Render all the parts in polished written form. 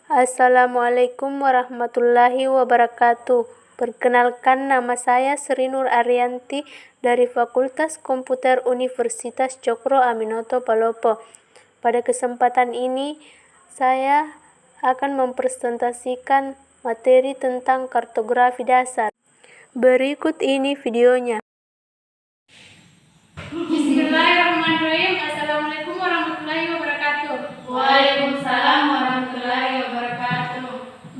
Assalamualaikum warahmatullahi wabarakatuh. Perkenalkan, nama saya Sri Nur Arianti dari Fakultas Komputer Universitas Cokro Aminoto Palopo. Pada kesempatan ini, saya akan mempresentasikan materi tentang kartografi dasar. Berikut ini videonya. Bismillahirrahmanirrahim. Assalamualaikum warahmatullahi wabarakatuh. Waalaikumsalam warahmatullahi wabarakatuh.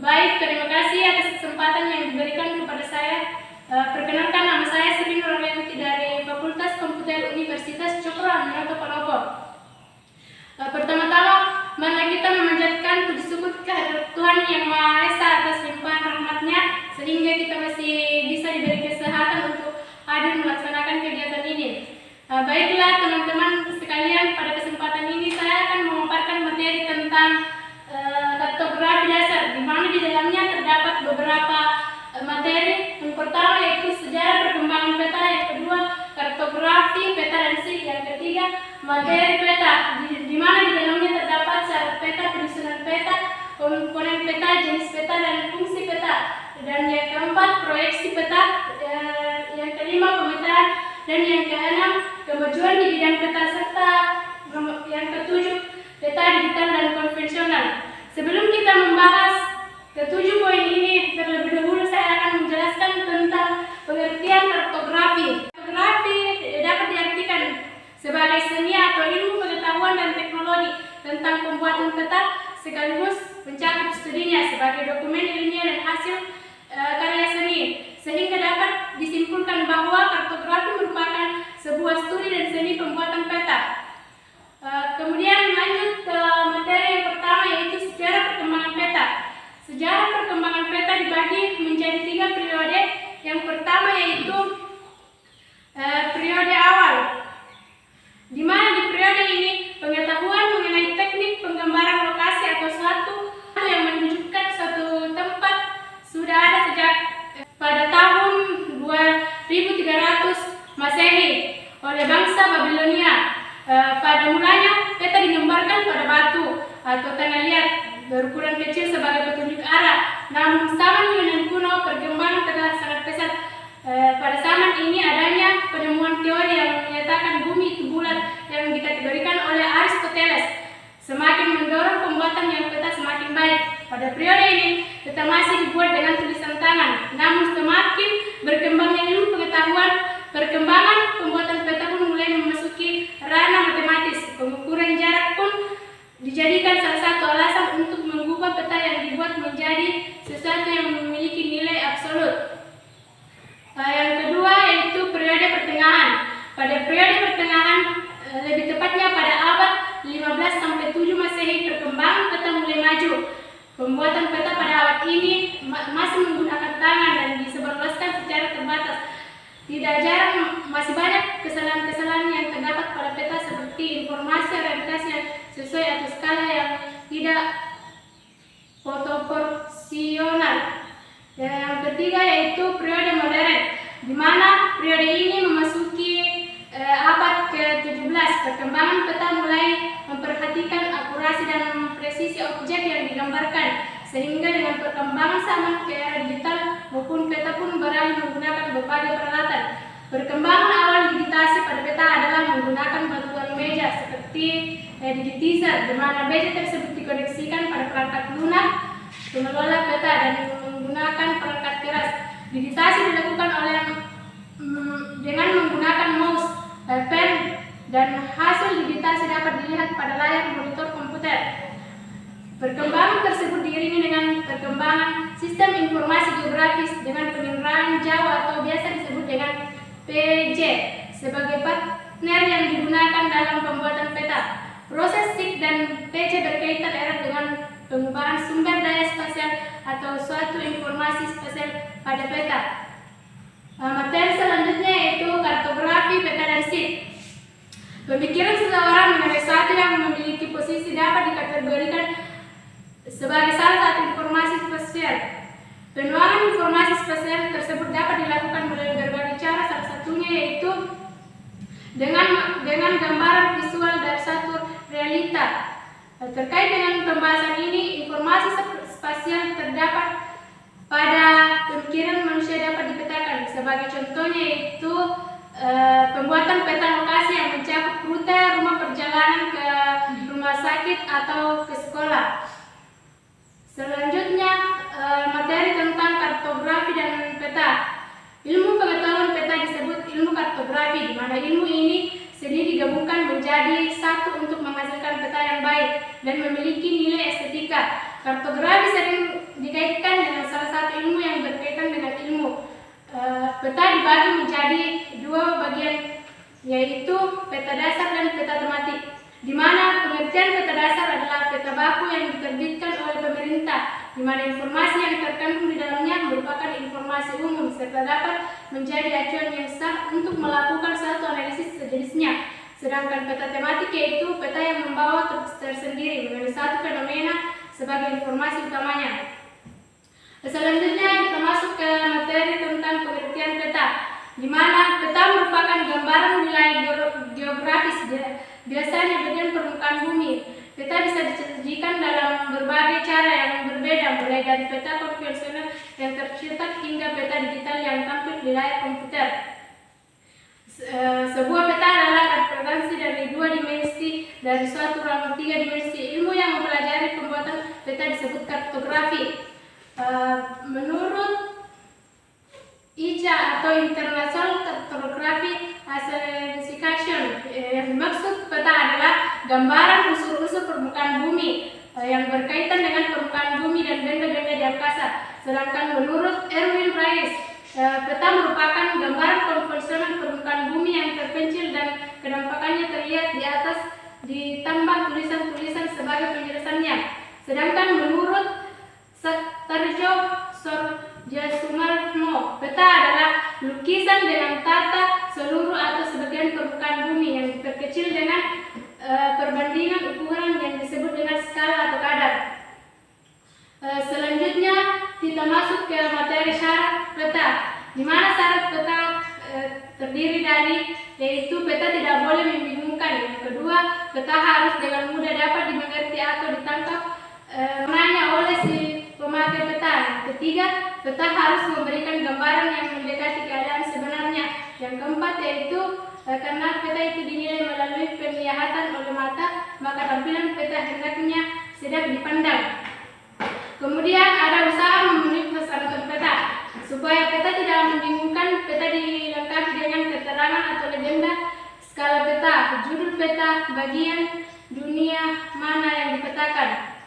Baik, terima kasih atas kesempatan yang diberikan kepada saya. Perkenalkan, nama saya Sri Nur Arianti dari Fakultas Komputer Universitas Cokro Aminoto Palopo. Pertama-tama, marilah kita memanjatkan puji syukur kehadirat Tuhan Yang Maha Esa atas limpahan rahmat-Nya sehingga kita masih bisa diberi kesehatan untuk hadir melaksanakan kegiatan ini. Baiklah teman-teman sekalian, pada kesempatan ini saya akan memaparkan materi tentang kartografi dasar, di mana di dalamnya terdapat beberapa materi. Yang pertama yaitu sejarah perkembangan peta, yang kedua kartografi peta dan sik, yang ketiga materi peta, di mana di dalamnya terdapat syarat peta, penyusunan peta, komponen peta, jenis peta dan fungsi peta, dan yang keempat proyeksi peta, yang kelima pemetaan, dan yang keenam kemajuan di bidang peta, serta yang ketujuh peta digital dan konvensional. Sebelum kita membahas ketujuh poin ini, terlebih dahulu saya akan menjelaskan tentang pengertian kartografi. Kartografi dapat diartikan sebagai seni atau ilmu pengetahuan dan teknologi tentang pembuatan peta, sekaligus mencakup studinya sebagai dokumen ilmiah dan hasil karya seni, sehingga dapat disimpulkan bahwa kartografi merupakan sebuah studi dan seni pembuatan peta. Kemudian lanjut ke materi yang pertama, yaitu sejarah perkembangan peta. Sejarah perkembangan peta dibagi menjadi 3 periode. Yang pertama yaitu periode awal, di mana di periode ini pengetahuan mengenai teknik penggambaran lokasi atau suatu yang menunjukkan suatu tempat sudah ada sejak pada tahun 2300 Masehi oleh bangsa Babilonia. Pada mulanya peta digambarkan pada batu atau tanah liat berukuran kecil sebagai petunjuk arah. Namun zaman Yunani kuno perkembangan telah sangat pesat. Pada zaman ini adanya penemuan teori yang menyatakan bumi itu bulat yang dikategorikan oleh Aristoteles, semakin mendorong pembuatan yang peta semakin baik. Pada periode ini peta masih dibuat dengan tulisan tangan, namun semakin berkembangnya ilmu pengetahuan, perkembangan pembuatan peta pun mulai memasuki ranah matematis. Pengukuran jarak pun dijadikan salah satu alasan untuk mengubah peta yang dibuat menjadi sesuatu yang memiliki nilai absolut. Yang kedua yaitu periode pertengahan. Pada periode pertengahan, lebih tepatnya pada abad 15 sampai 7 Masehi, perkembangan peta mulai maju. Pembuatan peta pada abad ini masih menggunakan tangan dan disebarluaskan secara terbatas. Tidak jarang masih banyak kesalahan-kesalahan yang terdapat pada peta, seperti informasi orientasi yang sesuai atau skala yang tidak proporsional. Yang ketiga yaitu periode modern, di mana periode ini memasuki abad ke-17. Perkembangan peta mulai memperhatikan akurasi dan presisi objek yang digambarkan, sehingga dengan perkembangan zaman ke era digital maupun peta pun beralih menggunakan berbagai peralatan. Perkembangan awal digitasi pada peta adalah menggunakan bantuan meja seperti digitizer, di mana meja tersebut dikoneksikan pada perangkat lunak pengelola peta dan menggunakan perangkat keras. Digitasi dilakukan dengan menggunakan mouse, pen, dan hasil digitasi dapat dilihat pada layar monitor komputer. Perkembangan tersebut diiringi dengan perkembangan sistem informasi geografis dengan penyerahan jauh atau biasa disebut dengan PJ sebagai partner yang digunakan dalam pembuatan peta. Proses SIG dan PJ berkaitan erat dengan pengubahan sumber daya spasial atau suatu informasi spasial pada peta. Materi selanjutnya yaitu kartografi peta dan SIG. Pemikiran seseorang mengenai suatu yang memiliki posisi dapat dikategorikan sebagai salah satu informasi spasial. Penuangan informasi spasial tersebut dapat dilakukan melalui berbagai cara, salah satunya yaitu dengan gambaran visual dari satu realita. Terkait dengan pembahasan ini, informasi spasial terdapat pada pemikiran manusia dapat dipetakan. Sebagai contohnya yaitu pembuatan peta lokasi yang mencakup rute rumah perjalanan ke rumah sakit atau ke sekolah. Selanjutnya materi tentang kartografi dan peta. Ilmu pengetahuan peta disebut ilmu kartografi, di mana ilmu ini sendiri digabungkan menjadi satu untuk menghasilkan peta yang baik dan memiliki nilai estetika. Kartografi sering dikaitkan dengan salah satu ilmu yang berkaitan dengan ilmu. Peta dibagi menjadi dua bagian, yaitu peta dasar dan peta tematik, di mana pengertian peta dasar adalah peta baku yang diterbitkan oleh pemerintah, di mana informasi yang terkandung di dalamnya merupakan informasi umum serta dapat menjadi acuan yang sah untuk melakukan suatu analisis sejenisnya. Sedangkan peta tematik yaitu peta yang membawa tersendiri mengenai satu fenomena sebagai informasi utamanya. Selanjutnya kita masuk ke materi tentang pengertian peta, di mana peta merupakan gambaran wilayah geografis biasanya bagian permukaan bumi. Peta bisa disajikan dalam berbagai cara yang berbeda, mulai dari peta konvensional yang tercetak hingga peta digital yang tampil di layar komputer. Sebuah peta adalah representasi dari dua dimensi dari suatu ruang tiga dimensi. Ilmu yang mempelajari pembuatan peta disebut kartografi. Menurut ICA atau International Cartography Association, yang dimaksud peta adalah gambaran unsur-unsur permukaan bumi yang berkaitan dengan permukaan bumi dan benda-benda di angkasa. Sedangkan menurut Erwin Price, peta merupakan gambaran konvensional permukaan bumi yang terpencil dan kenampakannya terlihat di atas ditambah tulisan-tulisan sebagai penjelasannya. Sedangkan menurut Sattarjo Sorjasumarmo, peta adalah lukisan dengan tata seluruh atau sebagian permukaan bumi yang diperkecil dengan perbandingan ukuran yang disebut dengan skala atau kadar. Selanjutnya kita masuk ke materi syarat peta, di mana syarat peta terdiri dari yaitu peta tidak boleh membingungkan. Yang kedua, peta harus dengan mudah dapat dimengerti atau ditangkap oleh si pemakai peta. Yang ketiga, peta harus memberikan gambaran yang mendekati keadaan sebenarnya. Yang keempat yaitu karena peta itu dinilai melalui penglihatan oleh mata, maka tampilan peta hendaknya sedap dipandang. Kemudian ada usaha memenuhi persyaratan peta. Supaya peta tidak membingungkan, peta dilengkapi dengan keterangan atau legenda, skala peta, judul peta, bagian dunia mana yang dipetakan.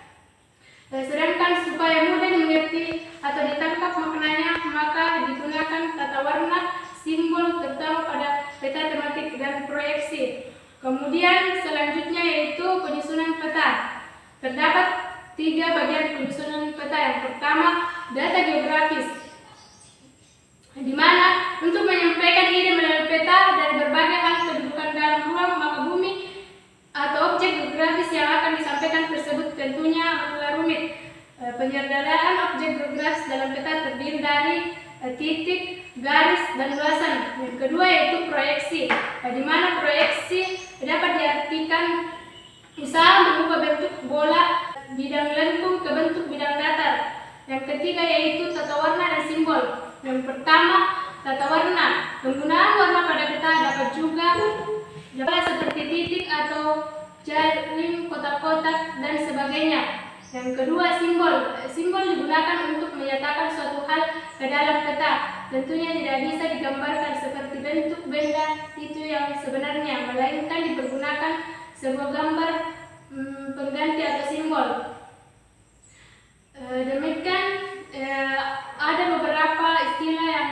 Sedangkan supaya mudah dimengerti atau ditangkap maknanya, maka digunakan tata warna, simbol, terutama pada peta tematik dan proyeksi. Kemudian selanjutnya yaitu penyusunan peta. Terdapat 3 bagian penyusunan peta. Yang pertama, data geografis, di mana untuk menyampaikan ide melalui peta dari berbagai hal kedudukan dalam ruang, maka bumi atau objek geografis yang akan disampaikan tersebut tentunya adalah rumit. Penyerdaraan objek geografis dalam peta terdiri dari titik, garis, dan luasan. Yang kedua yaitu proyeksi, di mana proyeksi dapat diartikan usaha mengubah bentuk bola bidang lengkung ke bentuk bidang datar. Yang ketiga yaitu tata warna dan simbol. Yang pertama, tata warna. Penggunaan warna pada peta dapat juga seperti titik atau jaring, kotak-kotak, dan sebagainya. Yang kedua, simbol. Simbol digunakan untuk menyatakan suatu hal ke dalam peta. Tentunya tidak bisa digambarkan seperti bentuk benda itu yang sebenarnya, melainkan dipergunakan sebuah gambar pengganti atau simbol. Demikian ada beberapa istilah yang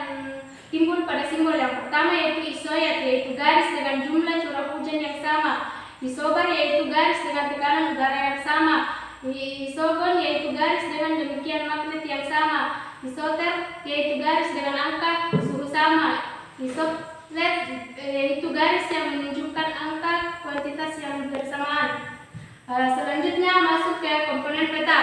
timbul pada simbol. Yang pertama yaitu isoyat, yaitu garis dengan jumlah curah hujan yang sama. Isobar yaitu garis dengan tekanan udara yang sama. Isogon yaitu garis dengan demikian magnet yang sama. Isoter yaitu garis dengan angka suhu sama. Isoflet yaitu garis yang menunjukkan angka kuantitas yang bersamaan. Selanjutnya masuk ke komponen peta.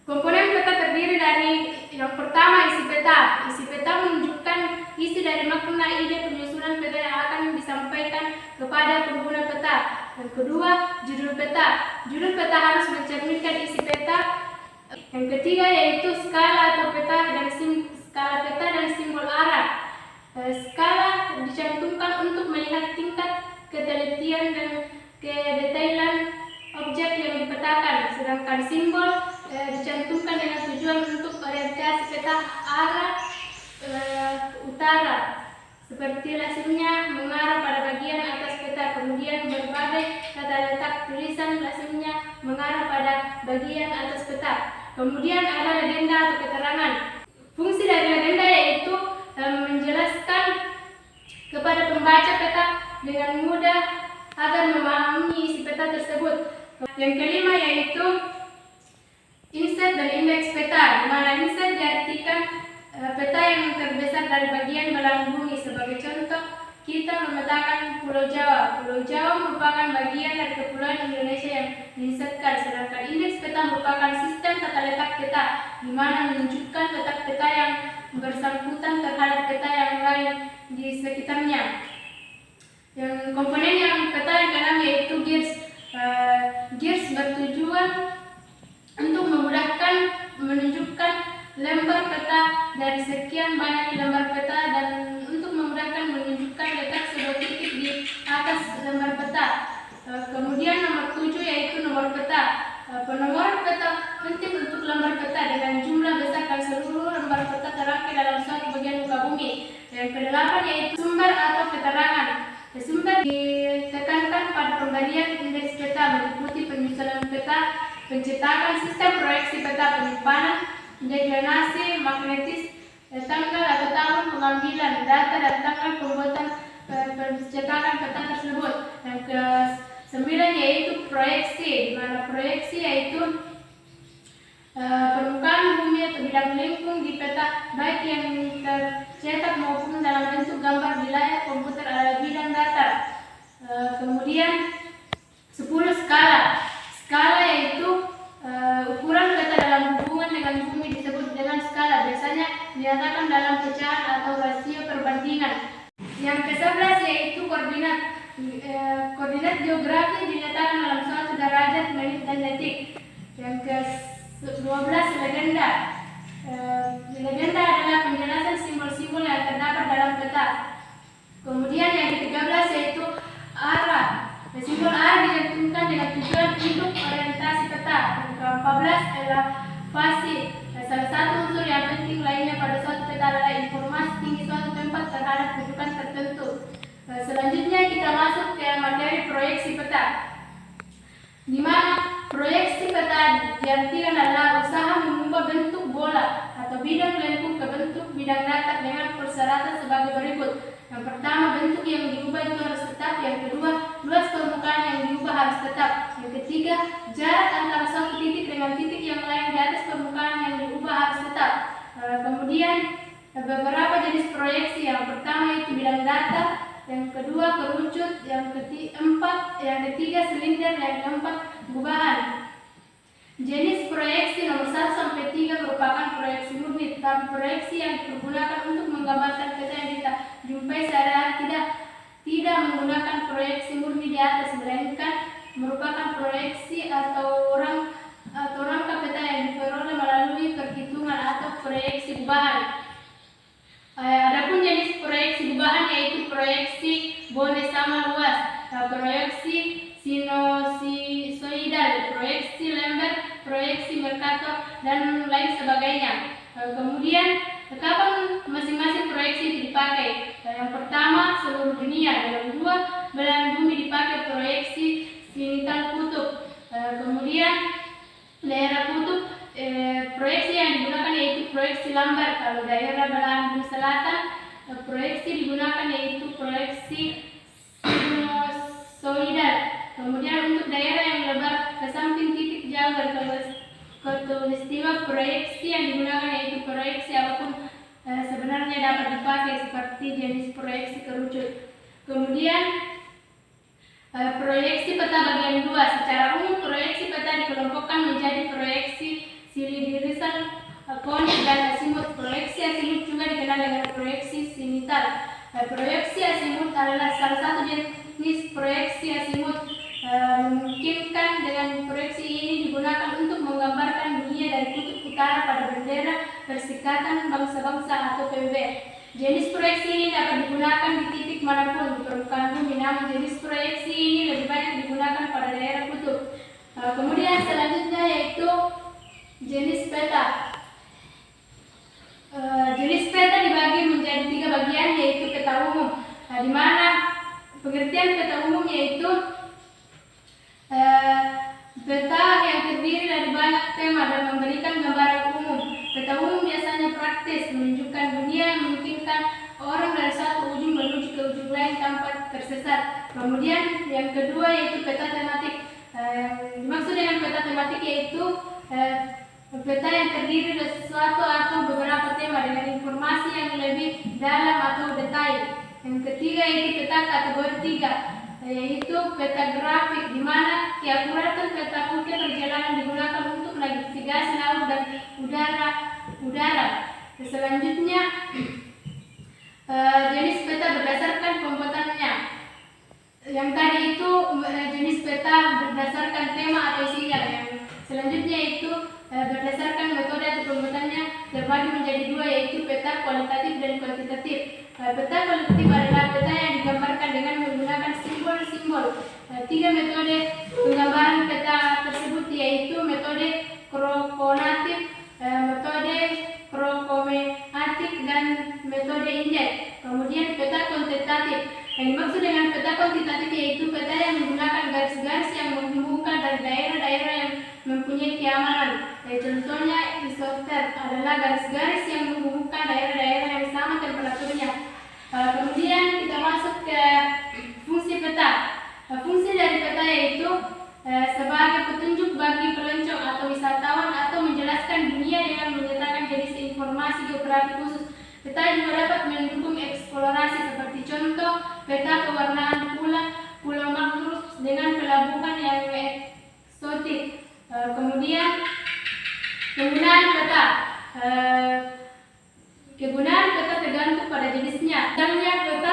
Komponen peta terdiri dari yang pertama isi peta. Isi peta menunjukkan isi dari makna ide penyusunan peta yang akan disampaikan kepada pengguna peta. Yang kedua, judul peta. Judul peta harus mencerminkan isi peta Yang ketiga yaitu skala atau peta dan simbol arah. Skala dicantumkan untuk melihat tingkat ketelitian dan kedetailan objek yang dipetakan, sedangkan simbol dicantumkan dengan tujuan untuk orientasi peta arah utara, seperti lasimnya mengarah pada bagian atas peta. Kemudian berbagai tata letak tulisan lasimnya mengarah pada bagian atas peta. Kemudian ada legenda atau keterangan. Fungsi dari legenda yaitu menjelaskan kepada pembaca peta dengan mudah agar memahami isi peta tersebut. Yang kelima yaitu inset dan indeks peta, di mana inset diartikan peta yang terbesar dari bagian belahan bumi. Sebagai contoh, kita memetakan Pulau Jawa. Pulau Jawa merupakan bagian dari kepulauan Indonesia yang diinsetkan, sedangkan indeks peta merupakan sistem tata letak peta, di mana menunjukkan letak peta yang bersangkutan terhadap peta yang lain di sekitarnya. Yang komponen yang peta yang keenam yaitu gears. Gears bertujuan untuk memudahkan menunjukkan lembar peta dari sekian banyak lembar peta dan untuk memudahkan menunjukkan letak sebuah titik di atas lembar peta. Kemudian nomor 7 yaitu nomor peta. Penomoran peta penting untuk lembar peta dengan jumlah besar dan seluruh lembar peta terangkai dalam suatu bagian muka bumi. Yang kedelapan yaitu sumber atau keterangan. Sumber ditekankan pada pemberian indeks peta, meliputi penyusunan peta, pencetakan sistem proyeksi peta, penyimpanan, deklinasi, magnetis, tanggal atau tahun pengambilan data dan tanggal pembuatan pencetakan peta tersebut. Yang ke-9 yaitu proyeksi, di mana proyeksi yaitu permukaan bumi atau bidang lingkung di peta, baik yang tercetak maupun dalam bentuk gambar di layar komputer ala bidang datar. Kemudian 10 skala. Skala yaitu ukuran peta dalam hubungan dengan bumi disebut dengan skala, biasanya dinyatakan dalam pecahan atau rasio perbandingan. Yang ke-11 yaitu koordinat. Koordinat geografi dinyatakan dalam suatu derajat, menit, dan detik. Yang ke-12 legenda. Legenda adalah penjelasan simbol-simbol yang terdapat dalam peta. Kemudian yang ke-13 yaitu arah. Simbol arah dicantumkan dengan tujuan untuk orientasi peta. Yang ke-14 adalah fasi. Salah satu unsur yang penting lainnya pada suatu peta adalah informasi tinggi suatu tempat terhadap kedudukan tertentu. Selanjutnya kita masuk ke materi proyeksi peta, di mana proyeksi peta diartikan adalah usaha mengubah bentuk bola atau bidang lengkung ke bentuk bidang datar dengan persyaratan sebagai berikut. Yang pertama, bentuk yang diubah itu harus tetap. Yang kedua, luas permukaan yang diubah harus tetap. Yang ketiga, jarak antara satu titik dengan titik yang lain di atas permukaan yang diubah harus tetap. Kemudian beberapa jenis proyeksi. Yang pertama itu bidang datar, yang kedua kerucut, yang ketiga silinder, yang keempat gubahan. Jenis proyeksi nomor 1 sampai 3 merupakan proyeksi murni, tetapi proyeksi yang digunakan untuk menggambarkan peta yang kita jumpai sehari-hari tidak menggunakan proyeksi murni di atas, melainkan merupakan proyeksi atau rangka peta yang diperoleh melalui perhitungan atau proyeksi gubahan. Adapun jenis proyeksi gubahan yaitu proyeksi bone sama luas, proyeksi sinusoidal, proyeksi lembar, proyeksi Mercator, dan lain sebagainya. Kemudian kapan masing-masing proyeksi itu dipakai? Yang pertama, seluruh dunia. Yang kedua, belahan bumi dipakai proyeksi zenital kutub. Kemudian daerah kutub, proyeksi yang digunakan yaitu proyeksi lambar. Kalau daerah belahan bumi selatan, proyeksi digunakan yaitu proyeksi sinusoidal. Kemudian untuk daerah yang lebar ke samping titik jauh dari khatulistiwa, proyeksi yang digunakan yaitu proyeksi apapun sebenarnya dapat dipakai, seperti jenis proyeksi kerucut. Kemudian proyeksi peta bagian 2. Secara umum proyeksi peta dikelompokkan menjadi proyeksi silindrisan, konik, dan asimut. Proyeksi asimut juga dikenal dengan proyeksi zenital. Proyeksi asimut adalah salah satu jenis proyeksi asimut. Memungkinkan dengan proyeksi ini digunakan untuk menggambarkan dunia dari kutub daerah Perserikatan Bangsa-Bangsa atau PBB. Jenis proyeksi ini dapat digunakan di titik manapun di permukaan bumi, namun jenis proyeksi ini lebih banyak digunakan pada daerah kutub. Kemudian selanjutnya yaitu jenis peta. Jenis peta dibagi menjadi 3 bagian, yaitu peta umum, di mana pengertian peta umum yaitu peta yang terdiri dari banyak tema dan memberikan gambaran umum. Peta umum biasanya praktis, menunjukkan dunia yang memungkinkan orang dari satu ujung menuju ke ujung lain tanpa tersesat. Kemudian yang kedua yaitu peta tematik. Dimaksud dengan peta tematik yaitu peta yang terdiri dari sesuatu atau beberapa tema dengan informasi yang lebih dalam atau detail. Yang ketiga yaitu peta kategori 3, yaitu peta grafik, di mana keakuratan peta bukit perjalanan digunakan untuk navigasi laut dan udara. Selanjutnya jenis peta berdasarkan pembuatannya. Yang tadi itu jenis peta berdasarkan tema atau isinya. Yang selanjutnya itu berdasarkan metode atau pembuatannya terbagi menjadi 2, yaitu peta kualitatif dan kuantitatif. Peta kualitatif adalah peta yang digambarkan dengan menggunakan simbol-simbol. 3 metode penggambaran peta tersebut yaitu metode krokonatif, metode krokomeatik, dan metode injek. Kemudian peta kuantitatif. Yang dimaksud dengan peta kuantitatif yaitu peta yang menggunakan garis-garis yang menghubungkan dari daerah-daerah yang mempunyai keamanan. Contohnya isoter adalah garis-garis yang menghubungkan daerah-daerah yang sama temperaturnya. Kemudian kita masuk ke fungsi peta. Fungsi dari peta yaitu sebagai petunjuk bagi pelancong atau wisatawan atau menjelaskan dunia dengan menyatakan jenis informasi geografi khusus. Peta juga dapat mendukung eksplorasi, seperti contoh peta pewarnaan Pulau Magnus dengan pelabuhan yang eksotik. Kemudian penggunaan peta. Kegunaan peta tergantung pada jenisnya. Misalnya peta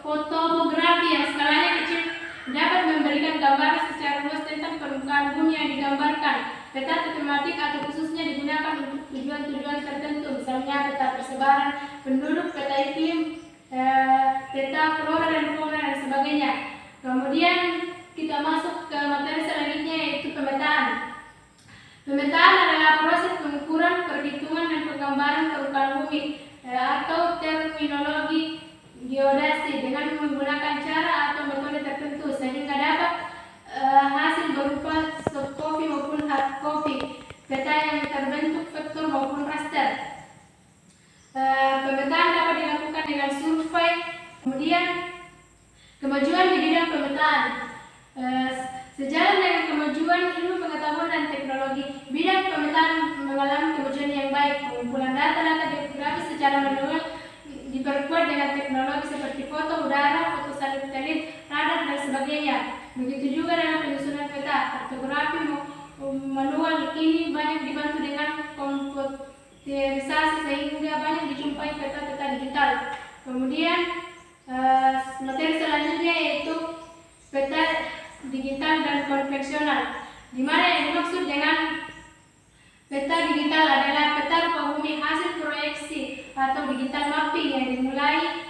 topografi yang skalanya kecil dapat memberikan gambaran secara luas tentang permukaan bumi yang digambarkan. Peta tematik atau khususnya digunakan untuk tujuan-tujuan tertentu, misalnya peta persebaran penduduk, peta iklim, peta flora dan fauna dan sebagainya. Kemudian kita masuk ke materi selanjutnya yaitu pemetaan. Pemetaan adalah proses pengukuran, perhitungan, dan penggambaran permukaan bumi atau terminologi geodesi dengan menggunakan cara atau metode tertentu sehingga dapat hasil berupa soft copy maupun hard copy, peta yang terbentuk vektor maupun raster. Pemetaan dapat dilakukan dengan survei. Kemudian kemajuan di bidang pemetaan. Sejalan dengan kemajuan ilmu pengetahuan dan teknologi, bidang pemetaan mengalami kemajuan yang baik. Pengumpulan data-data geografi secara manual diperkuat dengan teknologi seperti foto udara, foto satelit, radar, dan sebagainya. Begitu juga dalam penyusunan peta. Kartografi manual kini banyak dibantu dengan komputerisasi sehingga banyak dijumpai peta-peta digital. Kemudian materi selanjutnya yaitu peta digital dan konvensional, di mana yang dimaksud dengan peta digital adalah peta rupa bumi hasil proyeksi atau digital mapping yang dimulai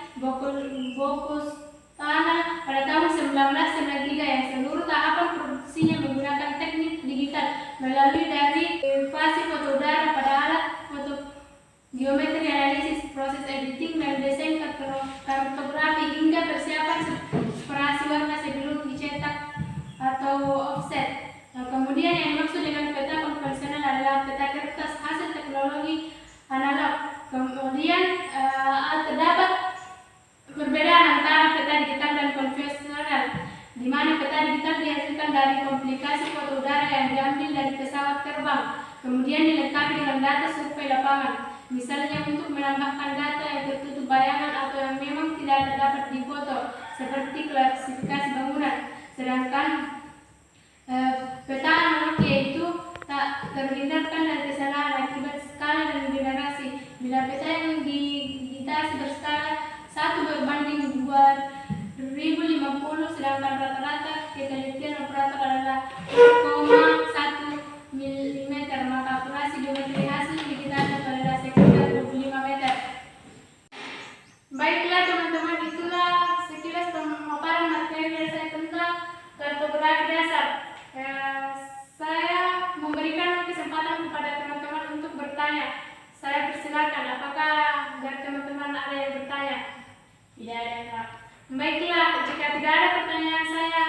Bokostana pada tahun 1993 yang seluruh tahapan produksinya menggunakan teknik digital melalui dari fase foto udara pada alat foto geometri analisis, proses editing dan desain kartografi hingga persiapan separasi warna sebelum dicetak atau offset. Kemudian yang dimaksud dengan peta konvensional adalah peta kertas hasil teknologi analog. Kemudian terdapat perbedaan antara peta digital dan konvensional, di mana peta digital dihasilkan dari komplikasi foto udara yang diambil dari pesawat terbang, kemudian dilengkapi dengan data survei lapangan, misalnya untuk menambahkan data yang tertutup bayangan atau yang memang tidak dapat difoto, seperti klasifikasi bangunan. Sedangkan peta analog yaitu tak terhindarkan dari kesalahan akibat skala dan generasi. Bila peta yang digitasi berskala 1/2050, sedangkan rata-rata ketelitian operator adalah 0,1 mm, maka akurasi geometri hasil digital bertanya. Saya persilakan, apakah dari teman-teman ada yang bertanya? Tidak ada, Kak. Baiklah, jika tidak ada pertanyaan saya